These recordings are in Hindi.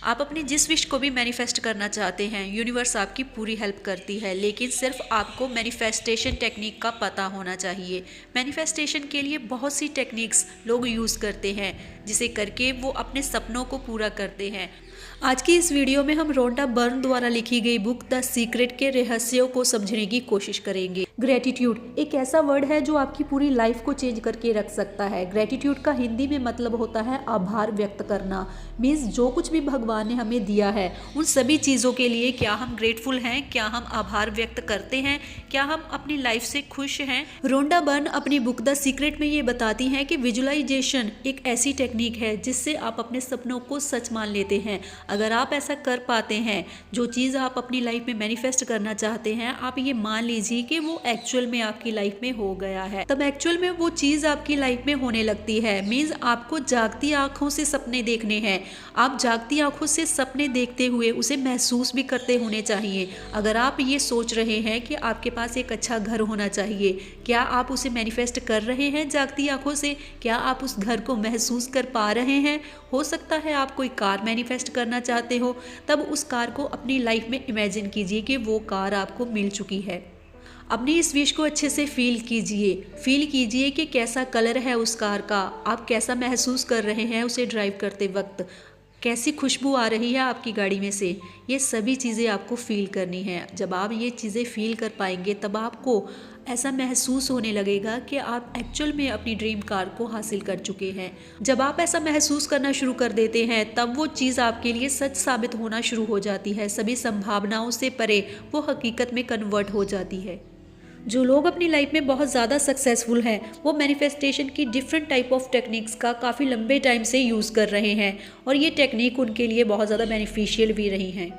आप अपनी जिस विश को भी मैनिफेस्ट करना चाहते हैं, यूनिवर्स आपकी पूरी हेल्प करती है, लेकिन सिर्फ आपको मैनिफेस्टेशन टेक्निक का पता होना चाहिए। मैनिफेस्टेशन के लिए बहुत सी टेक्निक्स लोग यूज़ करते हैं, जिसे करके वो अपने सपनों को पूरा करते हैं। आज की इस वीडियो में हम रोंडा बर्न द्वारा लिखी गई बुक द सीक्रेट के रहस्यों को समझने की कोशिश करेंगे। ग्रेटिट्यूड एक ऐसा वर्ड है जो आपकी पूरी लाइफ को चेंज करके रख सकता है। ग्रेटिट्यूड का हिंदी में मतलब होता है आभार व्यक्त करना। मीन्स जो कुछ भी भगवान ने हमें दिया है उन सभी चीज़ों के लिए क्या हम ग्रेटफुल हैं, क्या हम आभार व्यक्त करते हैं, क्या हम अपनी लाइफ से खुश हैं। रोंडा बर्न अपनी बुक द सीक्रेट में ये बताती हैं कि विजुअलाइजेशन एक ऐसी टेक्निक है जिससे आप अपने सपनों को सच मान लेते हैं। अगर आप ऐसा कर पाते हैं, जो चीज़ आप अपनी लाइफ में मैनिफेस्ट करना चाहते हैं, आप ये मान लीजिए कि वो एक्चुअल में आपकी लाइफ में हो गया है, तब एक्चुअल में वो चीज़ आपकी लाइफ में होने लगती है। मीन्स आपको जागती आंखों से सपने देखने हैं। आप जागती आंखों से सपने देखते हुए उसे महसूस भी करते होने चाहिए। अगर आप ये सोच रहे हैं कि आपके पास एक अच्छा घर होना चाहिए, क्या आप उसे मैनिफेस्ट कर रहे हैं जागती आंखों से? क्या आप उस घर को महसूस कर पा रहे हैं? हो सकता है आप कोई कार मैनिफेस्ट करना चाहते हो, तब उस कार को अपनी लाइफ में इमेजिन कीजिए कि वो कार आपको मिल चुकी है। अपनी इस विश को अच्छे से फील कीजिए कि कैसा कलर है उस कार का, आप कैसा महसूस कर रहे हैं उसे ड्राइव करते वक्त, कैसी खुशबू आ रही है आपकी गाड़ी में से। ये सभी चीज़ें आपको फील करनी है। जब आप ये चीज़ें फील कर पाएंगे तब आपको ऐसा महसूस होने लगेगा कि आप एक्चुअल में अपनी ड्रीम कार को हासिल कर चुके हैं। जब आप ऐसा महसूस करना शुरू कर देते हैं तब वो चीज़ आपके लिए सच साबित होना शुरू हो जाती है। सभी संभावनाओं से परे वो हकीकत में कन्वर्ट हो जाती है। जो लोग अपनी लाइफ में बहुत ज़्यादा सक्सेसफुल हैं, वो मैनिफेस्टेशन की डिफरेंट टाइप ऑफ टेक्निक्स का काफ़ी लंबे टाइम से यूज़ कर रहे हैं और ये टेक्निक उनके लिए बहुत ज़्यादा बेनिफिशियल भी रही हैं।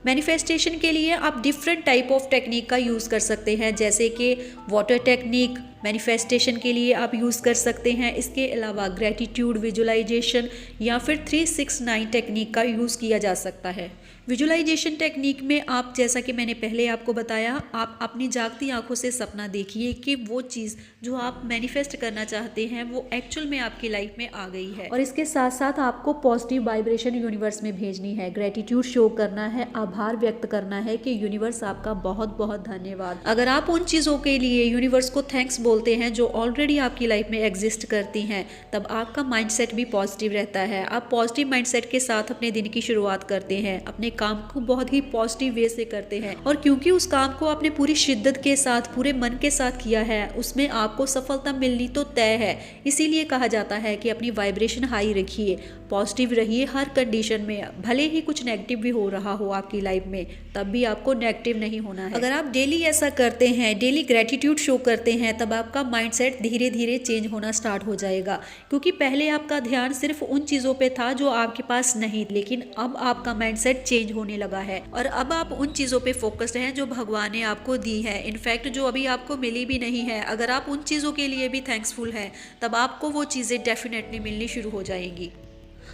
मैनिफेस्टेशन के लिए आप डिफरेंट टाइप ऑफ टेक्निक का यूज़ कर सकते हैं, जैसे कि वाटर टेक्निक मैनिफेस्टेशन के लिए आप यूज़ कर सकते हैं। इसके अलावा ग्रेटिट्यूड, विजुअलाइजेशन या फिर 369 टेक्निक का यूज़ किया जा सकता है। विजुअलाइजेशन टेक्निक में आप, जैसा कि मैंने पहले आपको बताया, आप अपनी जागती आंखों से सपना देखिए कि वो चीज़ जो आप मैनिफेस्ट करना चाहते हैं वो एक्चुअल में आपकी लाइफ में आ गई है। और इसके साथ साथ आपको पॉजिटिव वाइब्रेशन यूनिवर्स में भेजनी है, ग्रेटिट्यूड शो करना है, आभार व्यक्त करना है कि यूनिवर्स आपका बहुत बहुत धन्यवाद। अगर आप उन चीज़ों के लिए यूनिवर्स को थैंक्स बोलते हैं जो ऑलरेडी आपकी लाइफ में एग्जिस्ट करती हैं, तब आपका माइंडसेट भी पॉजिटिव रहता है। आप पॉजिटिव माइंडसेट के साथ अपने दिन की शुरुआत करते हैं, अपने काम को बहुत ही पॉजिटिव वे से करते हैं, और क्योंकि उस काम को आपने पूरी शिद्दत के साथ, पूरे मन के साथ किया है, उसमें आपको सफलता मिलनी तो तय है। इसीलिए कहा जाता है कि अपनी वाइब्रेशन हाई रखिए, पॉजिटिव रहिए हर कंडीशन में। भले ही कुछ नेगेटिव भी हो रहा हो आपकी लाइफ में, तब भी आपको नेगेटिव नहीं होना है। अगर आप डेली ऐसा करते हैं, डेली ग्रेटिट्यूड शो करते हैं, तब आपका माइंडसेट धीरे धीरे चेंज होना स्टार्ट हो जाएगा। क्योंकि पहले आपका ध्यान सिर्फ उन चीज़ों पे था जो आपके पास नहीं, लेकिन अब आपका माइंडसेट चेंज होने लगा है और अब आप उन चीज़ों पे फोकस्ड हैं जो भगवान ने आपको दी है। इनफैक्ट जो अभी आपको मिली भी नहीं है, अगर आप उन चीज़ों के लिए भी थैंक्सफुल हैं, तब आपको वो चीज़ें डेफिनेटली मिलनी शुरू हो जाएंगी।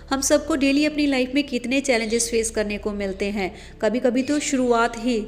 हम सबको डेली अपनी लाइफ में कितने चैलेंजेस फेस करने को मिलते हैं। कभी कभी तो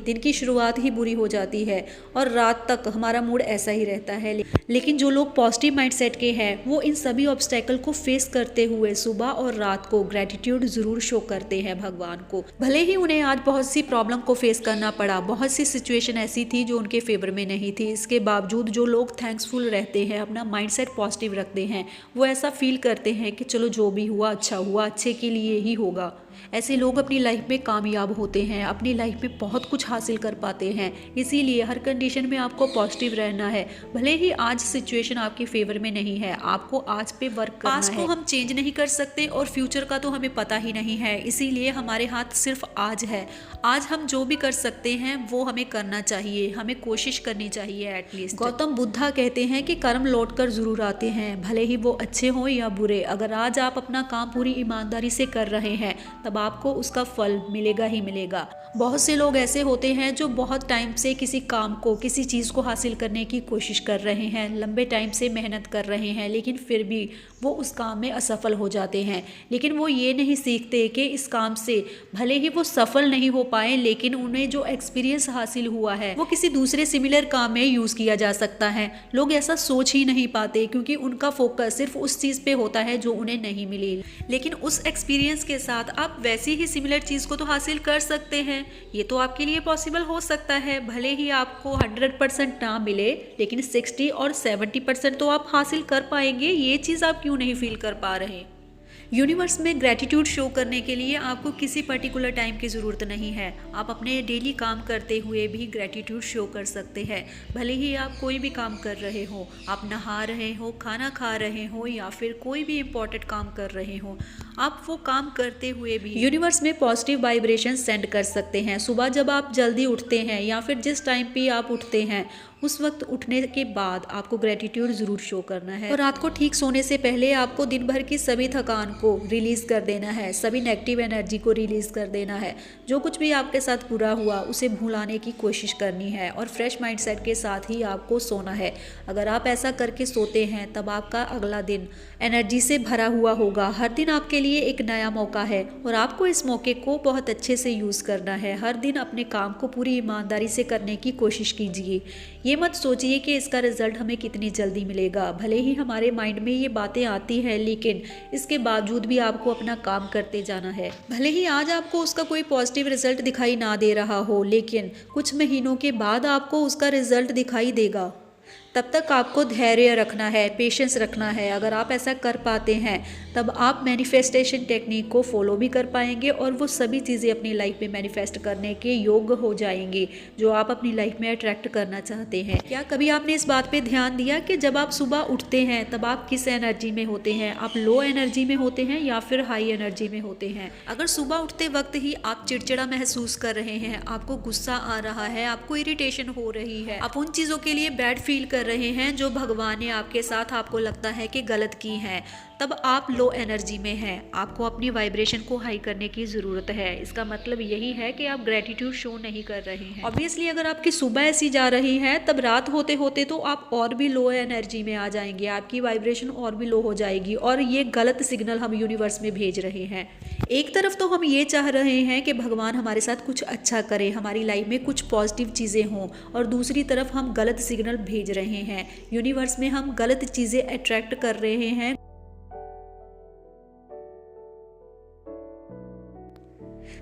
दिन की शुरुआत ही बुरी हो जाती है और रात तक हमारा मूड ऐसा ही रहता है। लेकिन जो लोग पॉजिटिव माइंडसेट के हैं, वो इन सभी ऑब्स्टेकल को फेस करते हुए सुबह और रात को ग्रेटिट्यूड जरूर शो करते हैं भगवान को। भले ही उन्हें आज बहुत सी प्रॉब्लम को फेस करना पड़ा, बहुत सी सिचुएशन ऐसी थी जो उनके फेवर में नहीं थी, इसके बावजूद जो लोग थैंक्सफुल रहते हैं, अपना माइंडसेट पॉजिटिव रखते हैं, वो ऐसा फील करते हैं कि चलो जो भी हुआ अच्छा हुआ, अच्छे के लिए ही होगा। ऐसे लोग अपनी लाइफ में कामयाब होते हैं, अपनी लाइफ में बहुत कुछ हासिल कर पाते हैं। इसीलिए हर कंडीशन में आपको पॉजिटिव रहना है। भले ही आज सिचुएशन आपके फेवर में नहीं है, आपको आज पे वर्क करना है। पास्ट को हम चेंज नहीं कर सकते और फ्यूचर का तो हमें पता ही नहीं है, इसीलिए हमारे हाथ सिर्फ आज है। आज हम जो भी कर सकते हैं वो हमें करना चाहिए, हमें कोशिश करनी चाहिए एटलीस्ट। गौतम बुद्धा कहते हैं कि कर्म लौट कर जरूर आते हैं, भले ही वो अच्छे हों या बुरे। अगर आज आप अपना काम पूरी ईमानदारी से कर रहे हैं, तब आपको उसका फल मिलेगा ही मिलेगा। बहुत से लोग ऐसे होते हैं जो बहुत टाइम से किसी काम को, किसी चीज़ को हासिल करने की कोशिश कर रहे हैं, लंबे टाइम से मेहनत कर रहे हैं, लेकिन फिर भी वो उस काम में असफल हो जाते हैं। लेकिन वो ये नहीं सीखते कि इस काम से भले ही वो सफल नहीं हो पाए, लेकिन उन्हें जो एक्सपीरियंस हासिल हुआ है वो किसी दूसरे सिमिलर काम में यूज़ किया जा सकता है। लोग ऐसा सोच ही नहीं पाते क्योंकि उनका फोकस सिर्फ उस चीज़ पे होता है जो उन्हें नहीं मिली। लेकिन लेकिन उस एक्सपीरियंस के साथ आप वैसी ही सिमिलर चीज़ को तो हासिल कर सकते हैं। ये तो आपके लिए पॉसिबल हो सकता है। भले ही आपको 100% ना मिले, लेकिन 60 और 70% तो आप हासिल कर पाएंगे। ये चीज़ आप क्यों नहीं फील कर पा रहे? यूनिवर्स में ग्रैटिट्यूड शो करने के लिए आपको किसी पर्टिकुलर टाइम की ज़रूरत नहीं है। आप अपने डेली काम करते हुए भी ग्रैटिट्यूड शो कर सकते हैं। भले ही आप कोई भी काम कर रहे हो, आप नहा रहे हो, खाना खा रहे हो या फिर कोई भी इम्पोर्टेंट काम कर रहे हो, आप वो काम करते हुए भी यूनिवर्स में पॉजिटिव वाइब्रेशन सेंड कर सकते हैं। सुबह जब आप जल्दी उठते हैं या फिर जिस टाइम पे आप उठते हैं, उस वक्त उठने के बाद आपको ग्रैटिट्यूड ज़रूर शो करना है। और रात को ठीक सोने से पहले आपको दिन भर की सभी थकान को रिलीज़ कर देना है, सभी नेगेटिव एनर्जी को रिलीज़ कर देना है। जो कुछ भी आपके साथ बुरा हुआ उसे भुलाने की कोशिश करनी है और फ्रेश माइंडसेट के साथ ही आपको सोना है। अगर आप ऐसा करके सोते हैं तब आपका अगला दिन एनर्जी से भरा हुआ होगा। हर दिन आपके लिए एक नया मौका है और आपको इस मौके को बहुत अच्छे से यूज़ करना है। हर दिन अपने काम को पूरी ईमानदारी से करने की कोशिश कीजिए। ये मत सोचिए कि इसका रिजल्ट हमें कितनी जल्दी मिलेगा। भले ही हमारे माइंड में ये बातें आती हैं, लेकिन इसके बावजूद भी आपको अपना काम करते जाना है। भले ही आज आपको उसका कोई पॉजिटिव रिजल्ट दिखाई ना दे रहा हो, लेकिन कुछ महीनों के बाद आपको उसका रिजल्ट दिखाई देगा। तब तक आपको धैर्य रखना है, पेशेंस रखना है। अगर आप ऐसा कर पाते हैं तब आप मैनिफेस्टेशन टेक्निक को फॉलो भी कर पाएंगे और वो सभी चीज़ें अपनी लाइफ में मैनिफेस्ट करने के योग्य हो जाएंगी जो आप अपनी लाइफ में अट्रैक्ट करना चाहते हैं। क्या कभी आपने इस बात पे ध्यान दिया कि जब आप सुबह उठते हैं तब आप किस एनर्जी में होते हैं? आप लो एनर्जी में होते हैं या फिर हाई एनर्जी में होते हैं? अगर सुबह उठते वक्त ही आप चिड़चिड़ा महसूस कर रहे हैं, आपको गुस्सा आ रहा है, आपको इरिटेशन हो रही है, आप उन चीज़ों के लिए बैड फील कर रहे हैं जो भगवान ने आपके साथ आपको लगता है कि गलत की हैं, तब आप लो एनर्जी में हैं। आपको अपनी वाइब्रेशन को हाई करने की ज़रूरत है। इसका मतलब यही है कि आप ग्रैटिट्यूड शो नहीं कर रहे हैं। ऑब्वियसली अगर आपकी सुबह ऐसी जा रही है तब रात होते होते तो आप और भी लो एनर्जी में आ जाएंगे, आपकी वाइब्रेशन और भी लो हो जाएगी और ये गलत सिग्नल हम यूनिवर्स में भेज रहे हैं। एक तरफ तो हम ये चाह रहे हैं कि भगवान हमारे साथ कुछ अच्छा करे, हमारी लाइफ में कुछ पॉजिटिव चीज़ें हों, और दूसरी तरफ हम गलत सिग्नल भेज रहे हैं। यूनिवर्स में हम गलत चीज़ें अट्रैक्ट कर रहे हैं।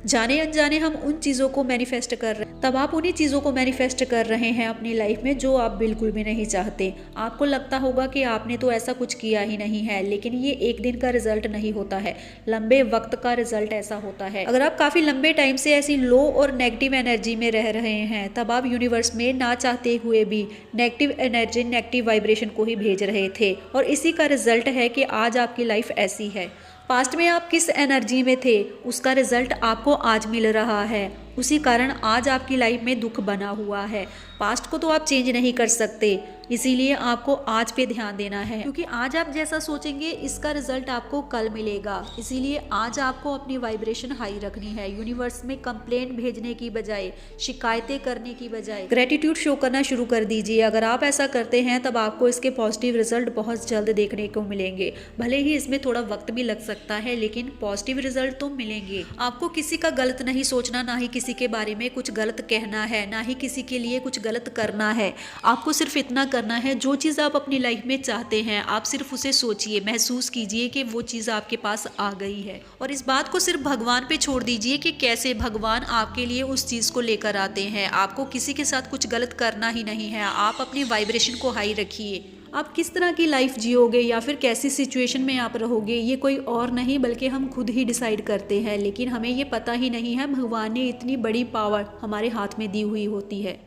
जाने अनजाने हम उन चीज़ों को मैनिफेस्ट कर रहे हैं, तब आप उन्हीं चीज़ों को मैनिफेस्ट कर रहे हैं अपनी लाइफ में जो आप बिल्कुल भी नहीं चाहते। आपको लगता होगा कि आपने तो ऐसा कुछ किया ही नहीं है, लेकिन ये एक दिन का रिजल्ट नहीं होता है, लंबे वक्त का रिजल्ट ऐसा होता है। अगर आप काफ़ी लंबे टाइम से ऐसी लो और नेगेटिव एनर्जी में रह रहे हैं तब आप यूनिवर्स में ना चाहते हुए भी नेगेटिव एनर्जी, नेगेटिव वाइब्रेशन को ही भेज रहे थे, और इसी का रिजल्ट है कि आज आपकी लाइफ ऐसी है। पास्ट में आप किस एनर्जी में थे उसका रिजल्ट आपको आज मिल रहा है, उसी कारण आज आपकी लाइफ में दुख बना हुआ है। पास्ट को तो आप चेंज नहीं कर सकते, इसीलिए आपको आज पे ध्यान देना है, क्योंकि आज आप जैसा सोचेंगे इसका रिजल्ट आपको कल मिलेगा। इसीलिए आज आपको अपनी वाइब्रेशन हाई रखनी है। यूनिवर्स में कंप्लेंट भेजने की बजाय, शिकायतें करने की बजाय ग्रेटिट्यूड शो करना शुरू कर दीजिए। अगर आप ऐसा करते हैं तब आपको इसके पॉजिटिव रिजल्ट बहुत जल्द देखने को मिलेंगे। भले ही इसमें थोड़ा वक्त भी लग सकता है, लेकिन पॉजिटिव रिजल्ट तो मिलेंगे। आपको किसी का गलत नहीं सोचना, ना ही किसी के बारे में कुछ गलत कहना है, ना ही किसी के लिए कुछ गलत करना है। आपको सिर्फ इतना करना है, जो चीज़ आप अपनी लाइफ में चाहते हैं आप सिर्फ उसे सोचिए, महसूस कीजिए कि वो चीज़ आपके पास आ गई है, और इस बात को सिर्फ भगवान पे छोड़ दीजिए कि कैसे भगवान आपके लिए उस चीज़ को लेकर आते हैं। आपको किसी के साथ कुछ गलत करना ही नहीं है। आप अपनी वाइब्रेशन को हाई रखिए। आप किस तरह की लाइफ जियोगे या फिर कैसी सिचुएशन में आप रहोगे, ये कोई और नहीं बल्कि हम खुद ही डिसाइड करते हैं, लेकिन हमें ये पता ही नहीं है भगवान ने इतनी बड़ी पावर हमारे हाथ में दी हुई होती है।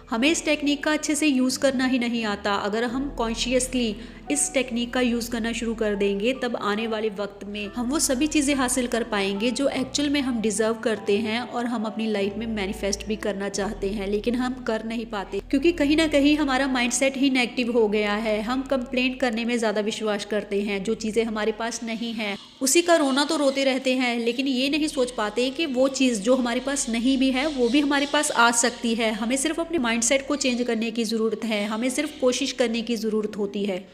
हमें इस टेक्निक का अच्छे से यूज़ करना ही नहीं आता। अगर हम कॉन्शियसली इस टेक्निक का यूज़ करना शुरू कर देंगे तब आने वाले वक्त में हम वो सभी चीज़ें हासिल कर पाएंगे जो एक्चुअल में हम डिज़र्व करते हैं और हम अपनी लाइफ में मैनिफेस्ट भी करना चाहते हैं, लेकिन हम कर नहीं पाते क्योंकि कहीं ना कहीं हमारा माइंडसेट ही नेगेटिव हो गया है। हम कंप्लेंट करने में ज़्यादा विश्वास करते हैं, जो चीज़ें हमारे पास नहीं हैं उसी का रोना तो रोते रहते हैं, लेकिन ये नहीं सोच पाते कि वो चीज़ जो हमारे पास नहीं भी है वो भी हमारे पास आ सकती है। हमें सिर्फ अपने माइंडसेट को चेंज करने की ज़रूरत है, हमें सिर्फ कोशिश करने की ज़रूरत होती है।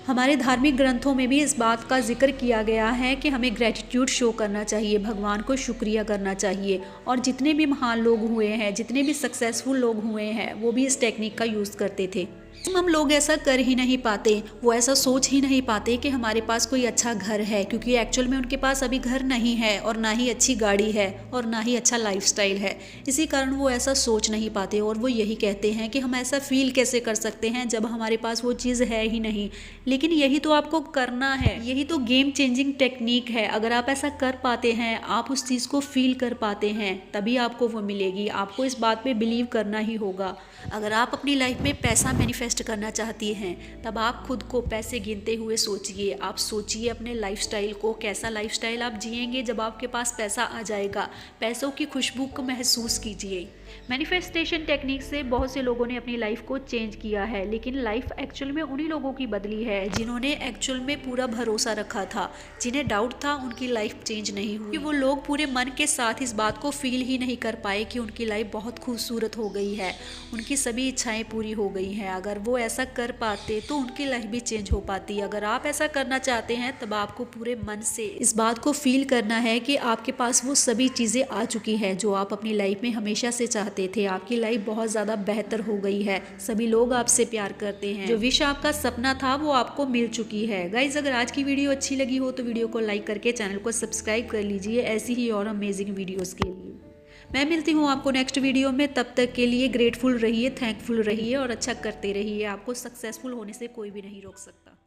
हमारे धार्मिक ग्रंथों में भी इस बात का जिक्र किया गया है कि हमें ग्रैटिट्यूड शो करना चाहिए, भगवान को शुक्रिया करना चाहिए। और जितने भी महान लोग हुए हैं, जितने भी सक्सेसफुल लोग हुए हैं, वो भी इस टेक्निक का यूज़ करते थे। हम लोग ऐसा कर ही नहीं पाते, वो ऐसा सोच ही नहीं पाते कि हमारे पास कोई अच्छा घर है, क्योंकि एक्चुअल में उनके पास अभी घर नहीं है और ना ही अच्छी गाड़ी है और ना ही अच्छा लाइफस्टाइल है। इसी कारण वो ऐसा सोच नहीं पाते और वो यही कहते हैं कि हम ऐसा फील कैसे कर सकते हैं जब हमारे पास वो चीज़ है ही नहीं। लेकिन यही तो आपको करना है, यही तो गेम चेंजिंग टेक्निक है। अगर आप ऐसा कर पाते हैं, आप उस चीज़ को फील कर पाते हैं, तभी आपको वो मिलेगी। आपको इस बात पे बिलीव करना ही होगा। अगर आप अपनी लाइफ में पैसा मैनिफेस्ट करना चाहती हैं, तब आप खुद को पैसे गिनते हुए सोचिए। आप सोचिए अपने लाइफस्टाइल को, कैसा लाइफस्टाइल आप जिएंगे जब आपके पास पैसा आ जाएगा। पैसों की खुशबू को महसूस कीजिए। मैनिफेस्टेशन टेक्निक से बहुत से लोगों ने अपनी लाइफ को चेंज किया है, लेकिन लाइफ एक्चुअल में उन्हीं लोगों की बदली है जिन्होंने एक्चुअल में पूरा भरोसा रखा था। जिन्हें डाउट था, उनकी लाइफ चेंज नहीं हुई। वो लोग पूरे मन के साथ इस बात को फील ही नहीं कर पाए कि उनकी लाइफ बहुत खूबसूरत हो गई है, उनकी सभी इच्छाएं पूरी हो गई हैं। अगर वो ऐसा कर पाते तो उनकी लाइफ भी चेंज हो पाती। अगर आप ऐसा करना चाहते हैं, तब आपको पूरे मन से इस बात को फील करना है कि आपके पास वो सभी चीज़ें आ चुकी हैं जो आप अपनी लाइफ में हमेशा से चाहते थे। आपकी लाइफ बहुत ज़्यादा बेहतर हो गई है, सभी लोग आपसे प्यार करते हैं, जो विश आपका सपना था वो आपको मिल चुकी है। गाइज, अगर आज की वीडियो अच्छी लगी हो तो वीडियो को लाइक करके चैनल को सब्सक्राइब कर लीजिए ऐसी ही और अमेजिंग वीडियोज़ के लिए। मैं मिलती हूँ आपको नेक्स्ट वीडियो में। तब तक के लिए ग्रेटफुल रहिए, थैंकफुल रहिए और अच्छा करते रहिए। आपको सक्सेसफुल होने से कोई भी नहीं रोक सकता।